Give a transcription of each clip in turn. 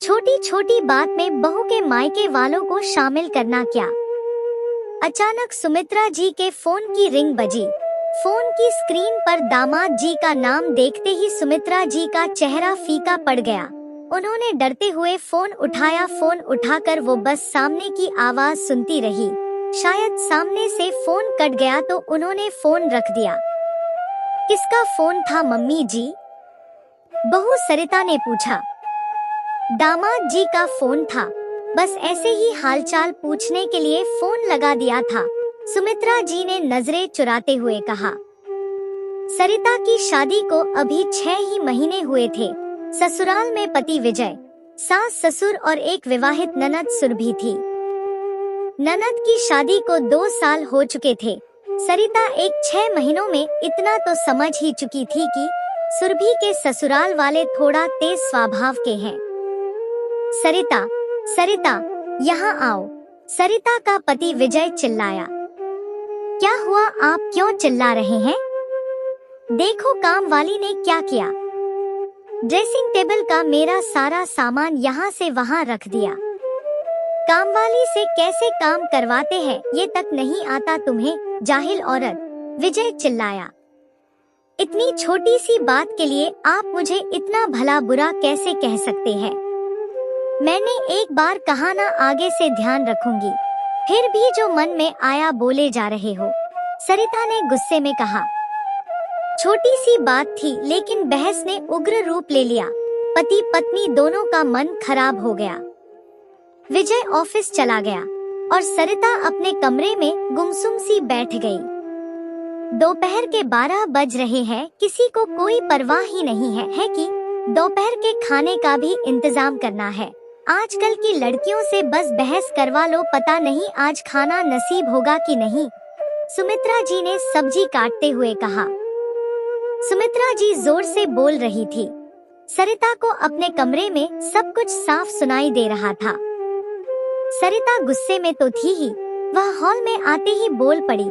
छोटी छोटी बात में बहू के मायके वालों को शामिल करना क्या। अचानक सुमित्रा जी के फोन की रिंग बजी। फोन की स्क्रीन पर दामाद जी का नाम देखते ही सुमित्रा जी का चेहरा फीका पड़ गया। उन्होंने डरते हुए फोन उठाया। फोन उठाकर वो बस सामने की आवाज सुनती रही। शायद सामने से फोन कट गया तो उन्होंने फोन रख दिया। किसका फोन था मम्मी जी? बहू सरिता ने पूछा। दामाद जी का फोन था, बस ऐसे ही हालचाल पूछने के लिए फोन लगा दिया था, सुमित्रा जी ने नजरें चुराते हुए कहा। सरिता की शादी को अभी 6 ही महीने हुए थे। ससुराल में पति विजय, सास ससुर और एक विवाहित ननद सुरभि थी। ननद की शादी को 2 साल हो चुके थे। सरिता एक 6 महीनों में इतना तो समझ ही चुकी थी कि सुरभि के ससुराल वाले थोड़ा तेज स्वभाव के हैं। सरिता, सरिता, यहाँ आओ, सरिता का पति विजय चिल्लाया। क्या हुआ, आप क्यों चिल्ला रहे हैं? देखो काम वाली ने क्या किया। ड्रेसिंग टेबल का मेरा सारा सामान यहाँ से वहाँ रख दिया। काम वाली से कैसे काम करवाते हैं ये तक नहीं आता तुम्हें, जाहिल औरत, विजय चिल्लाया। इतनी छोटी सी बात के लिए आप मुझे इतना भला बुरा कैसे कह सकते हैं? मैंने एक बार कहा ना, आगे से ध्यान रखूंगी, फिर भी जो मन में आया बोले जा रहे हो, सरिता ने गुस्से में कहा। छोटी सी बात थी लेकिन बहस ने उग्र रूप ले लिया। पति पत्नी दोनों का मन खराब हो गया। विजय ऑफिस चला गया और सरिता अपने कमरे में गुमसुम सी बैठ गई। दोपहर के 12 बज रहे हैं, किसी को कोई परवाह ही नहीं है कि दोपहर के खाने का भी इंतजाम करना है। आजकल की लड़कियों से बस बहस करवा लो, पता नहीं आज खाना नसीब होगा कि नहीं, सुमित्रा जी ने सब्जी काटते हुए कहा। सुमित्रा जी जोर से बोल रही थी। सरिता को अपने कमरे में सब कुछ साफ सुनाई दे रहा था। सरिता गुस्से में तो थी ही, वह हॉल में आते ही बोल पड़ी,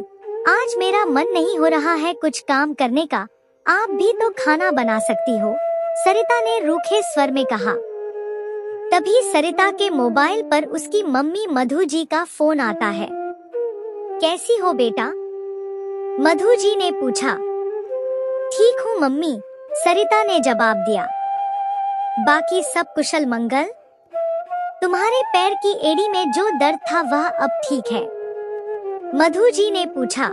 आज मेरा मन नहीं हो रहा है कुछ काम करने का, आप भी तो खाना बना सकती हो, सरिता ने रूखे स्वर में कहा। तभी सरिता के मोबाइल पर उसकी मम्मी मधु जी का फोन आता है। कैसी हो बेटा? मधु जी ने पूछा। ठीक हूँ मम्मी, सरिता ने जवाब दिया। बाकी सब कुशल मंगल? तुम्हारे पैर की एड़ी में जो दर्द था वह अब ठीक है? मधु जी ने पूछा।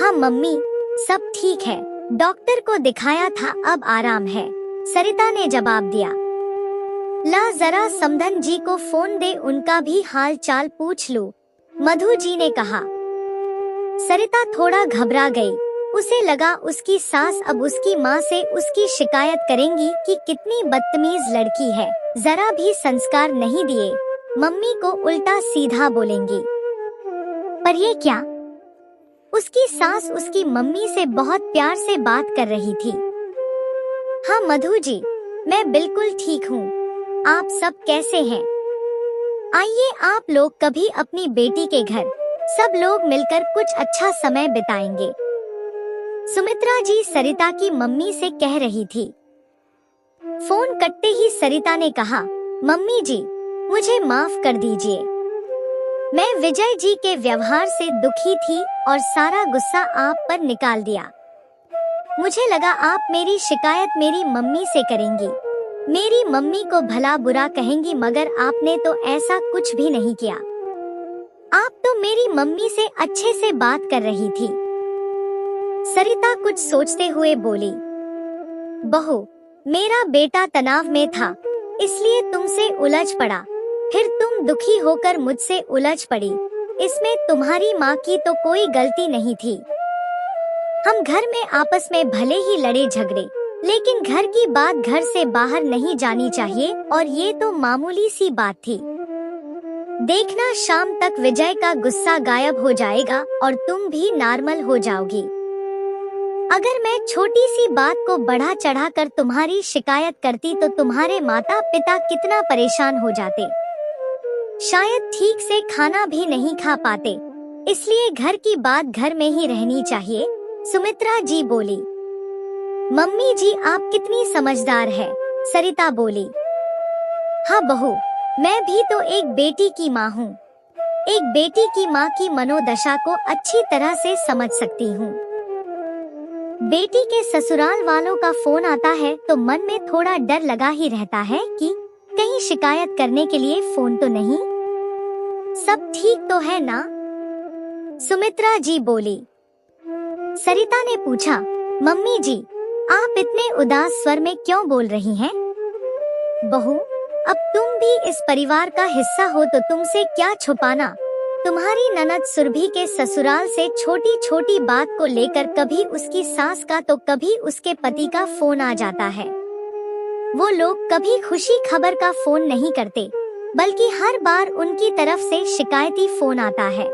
हाँ मम्मी, सब ठीक है, डॉक्टर को दिखाया था, अब आराम है, सरिता ने जवाब दिया। ला जरा समधन जी को फोन दे, उनका भी हाल चाल पूछ लो, मधु जी ने कहा। सरिता थोड़ा घबरा गई। उसे लगा उसकी सास अब उसकी माँ से उसकी शिकायत करेंगी कि कितनी बदतमीज लड़की है, जरा भी संस्कार नहीं दिए, मम्मी को उल्टा सीधा बोलेंगी। पर ये क्या? उसकी सास उसकी मम्मी से बहुत प्यार से बात कर रही थी। हाँ मधु जी, मैं बिल्कुल ठीक हूँ, आप सब कैसे हैं? आइए आप लोग कभी अपनी बेटी के घर सब लोग मिलकर कुछ अच्छा समय बिताएंगे, सुमित्रा जी सरिता की मम्मी से कह रही थी। फोन कटते ही सरिता ने कहा, मम्मी जी मुझे माफ कर दीजिए, मैं विजय जी के व्यवहार से दुखी थी और सारा गुस्सा आप पर निकाल दिया। मुझे लगा आप मेरी शिकायत मेरी मम्मी से करेंगी, मेरी मम्मी को भला बुरा कहेंगी, मगर आपने तो ऐसा कुछ भी नहीं किया। आप तो मेरी मम्मी से अच्छे से बात कर रही थी। सरिता कुछ सोचते हुए बोली। बहू, मेरा बेटा तनाव में था, इसलिए तुमसे उलझ पड़ा, फिर तुम दुखी होकर मुझसे उलझ पड़ी, इसमें तुम्हारी माँ की तो कोई गलती नहीं थी। हम घर में आपस में भले ही लड़े झगड़े, लेकिन घर की बात घर से बाहर नहीं जानी चाहिए, और ये तो मामूली सी बात थी। देखना शाम तक विजय का गुस्सा गायब हो जाएगा और तुम भी नॉर्मल हो जाओगी। अगर मैं छोटी सी बात को बढ़ा चढ़ा कर तुम्हारी शिकायत करती तो तुम्हारे माता पिता कितना परेशान हो जाते, शायद ठीक से खाना भी नहीं खा पाते, इसलिए घर की बात घर में ही रहनी चाहिए, सुमित्रा जी बोली। मम्मी जी आप कितनी समझदार है, सरिता बोली। हाँ बहू, मैं भी तो एक बेटी की माँ हूँ। एक बेटी की माँ की मनोदशा को अच्छी तरह से समझ सकती हूँ। बेटी के ससुराल वालों का फोन आता है तो मन में थोड़ा डर लगा ही रहता है कि कहीं शिकायत करने के लिए फोन तो नहीं। सब ठीक तो है ना? सुमित्रा जी बोली। सरिता ने पूछा, मम्मी जी, आप इतने उदास स्वर में क्यों बोल रही हैं? बहू, अब तुम भी इस परिवार का हिस्सा हो तो तुमसे क्या छुपाना। तुम्हारी ननद सुरभि के ससुराल से छोटी छोटी बात को लेकर कभी उसकी सास का तो कभी उसके पति का फोन आ जाता है। वो लोग कभी खुशी खबर का फोन नहीं करते, बल्कि हर बार उनकी तरफ से शिकायती फोन आता है।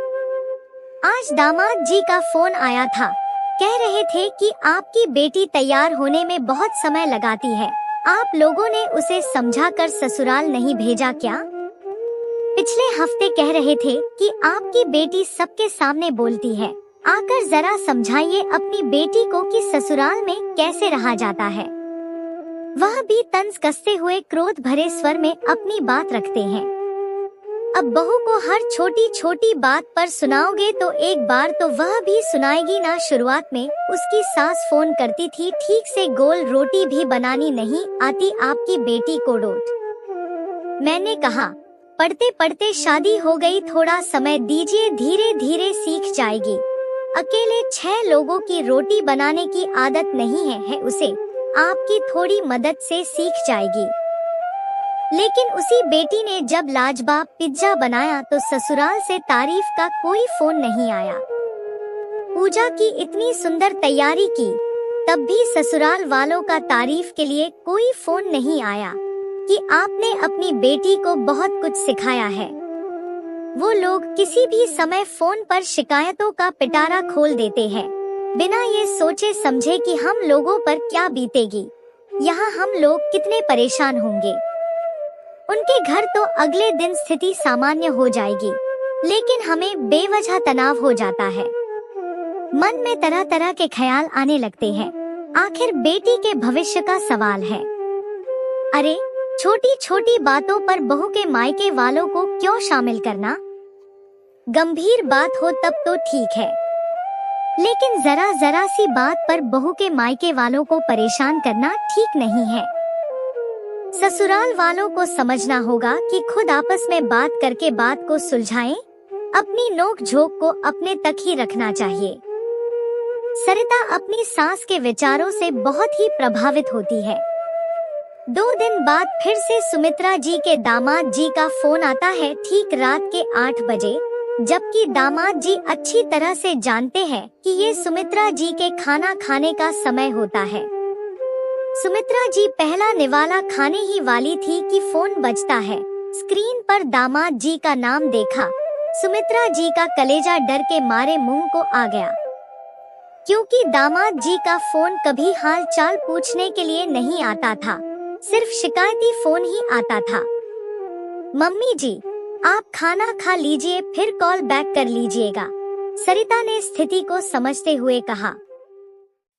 आज दामाद जी का फोन आया था, कह रहे थे कि आपकी बेटी तैयार होने में बहुत समय लगाती है, आप लोगों ने उसे समझाकर ससुराल नहीं भेजा क्या? पिछले हफ्ते कह रहे थे कि आपकी बेटी सबके सामने बोलती है, आकर जरा समझाइए अपनी बेटी को कि ससुराल में कैसे रहा जाता है। वह भी तंज कसते हुए क्रोध भरे स्वर में अपनी बात रखते हैं। अब बहू को हर छोटी छोटी बात पर सुनाओगे तो एक बार तो वह भी सुनाएगी ना। शुरुआत में उसकी सास फोन करती थी, ठीक से गोल रोटी भी बनानी नहीं आती आपकी बेटी को रोट। मैंने कहा, पढ़ते पढ़ते शादी हो गई, थोड़ा समय दीजिए, धीरे धीरे सीख जाएगी। अकेले 6 लोगों की रोटी बनाने की आदत नहीं है उसे, आपकी थोड़ी मदद से सीख जाएगी। लेकिन उसी बेटी ने जब लाजवाब पिज्जा बनाया तो ससुराल से तारीफ का कोई फोन नहीं आया। पूजा की इतनी सुंदर तैयारी की, तब भी ससुराल वालों का तारीफ के लिए कोई फोन नहीं आया कि आपने अपनी बेटी को बहुत कुछ सिखाया है। वो लोग किसी भी समय फोन पर शिकायतों का पिटारा खोल देते हैं, बिना ये सोचे समझे कि हम लोगों पर क्या बीतेगी, यहाँ हम लोग कितने परेशान होंगे। उनके घर तो अगले दिन स्थिति सामान्य हो जाएगी, लेकिन हमें बेवजह तनाव हो जाता है। मन में तरह तरह के ख्याल आने लगते हैं। आखिर बेटी के भविष्य का सवाल है। अरे, छोटी छोटी बातों पर बहू के मायके वालों को क्यों शामिल करना? गंभीर बात हो तब तो ठीक है, लेकिन जरा जरा सी बात पर बहू के मायके वालों को परेशान करना ठीक नहीं है। ससुराल वालों को समझना होगा कि खुद आपस में बात करके बात को सुलझाएं, अपनी नोक झोंक को अपने तक ही रखना चाहिए। सरिता अपनी सास के विचारों से बहुत ही प्रभावित होती है। 2 दिन बाद फिर से सुमित्रा जी के दामाद जी का फोन आता है, ठीक रात के 8 बजे, जबकि दामाद जी अच्छी तरह से जानते हैं कि ये सुमित्रा जी के खाना खाने का समय होता है। सुमित्रा जी पहला निवाला खाने ही वाली थी कि फोन बजता है। स्क्रीन पर दामाद जी का नाम देखा, सुमित्रा जी का कलेजा डर के मारे मुंह को आ गया, क्योंकि दामाद जी का फोन कभी हाल चाल पूछने के लिए नहीं आता था, सिर्फ शिकायती फोन ही आता था। मम्मी जी, आप खाना खा लीजिए, फिर कॉल बैक कर लीजिएगा, सरिता ने स्थिति को समझते हुए कहा।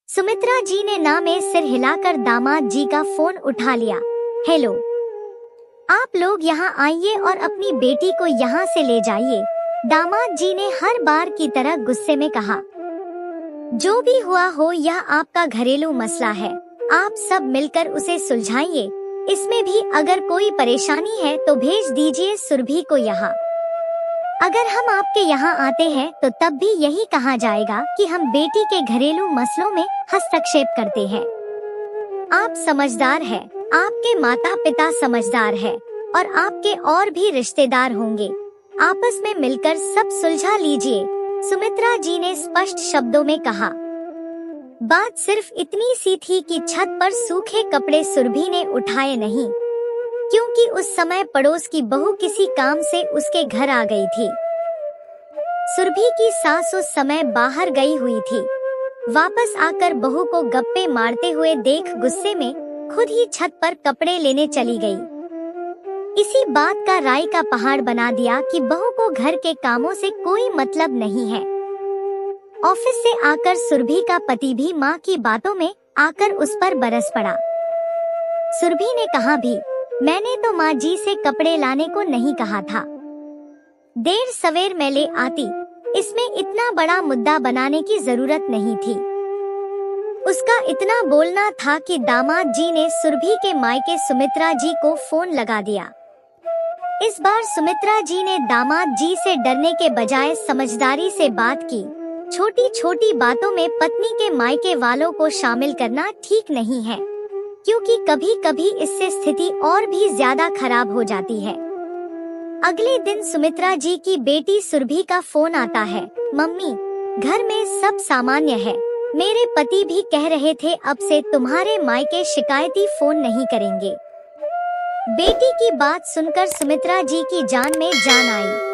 सुमित्रा जी ने ना में सिर हिलाकर दामाद जी का फोन उठा लिया। हेलो, आप लोग यहाँ आइए और अपनी बेटी को यहाँ से ले जाइए, दामाद जी ने हर बार की तरह गुस्से में कहा। जो भी हुआ हो, यह आपका घरेलू मसला है, आप सब मिलकर उसे सुलझाइए। इसमें भी अगर कोई परेशानी है तो भेज दीजिए सुरभि को यहाँ। अगर हम आपके यहाँ आते हैं तो तब भी यही कहा जाएगा कि हम बेटी के घरेलू मसलों में हस्तक्षेप करते हैं। आप समझदार हैं, आपके माता पिता समझदार हैं, और आपके और भी रिश्तेदार होंगे। आपस में मिलकर सब सुलझा लीजिए, सुमित्रा जी ने स्पष्ट शब्दों में कहा। बात सिर्फ इतनी सी थी कि छत पर सूखे कपड़े सुरभि ने उठाए नहीं, क्योंकि उस समय पड़ोस की बहू किसी काम से उसके घर आ गई थी। सुरभि की सास उस समय बाहर गई हुई थी। वापस आकर बहू को गप्पे मारते हुए देख गुस्से में खुद ही छत पर कपड़े लेने चली गई। इसी बात का राई का पहाड़ बना दिया कि बहू को घर के कामों से कोई मतलब नहीं है। ऑफिस से आकर सुरभि का पति भी माँ की बातों में आकर उस पर बरस पड़ा। सुरभि ने कहा भी, मैंने तो माँ जी से कपड़े लाने को नहीं कहा था। देर सवेर मैं ले आती, इसमें इतना बड़ा मुद्दा बनाने की जरूरत नहीं थी। उसका इतना बोलना था कि दामाद जी ने सुरभि के मायके सुमित्रा जी को फोन लगा दिया। इस बार सुमित्रा जी ने दामाद जी से डरने के बजाय समझदारी से बात की। छोटी छोटी बातों में पत्नी के मायके वालों को शामिल करना ठीक नहीं है, क्योंकि कभी कभी इससे स्थिति और भी ज्यादा खराब हो जाती है। अगले दिन सुमित्रा जी की बेटी सुरभि का फोन आता है। मम्मी, घर में सब सामान्य है। मेरे पति भी कह रहे थे अब से तुम्हारे मायके शिकायती फोन नहीं करेंगे। बेटी की बात सुनकर सुमित्रा जी की जान में जान आई।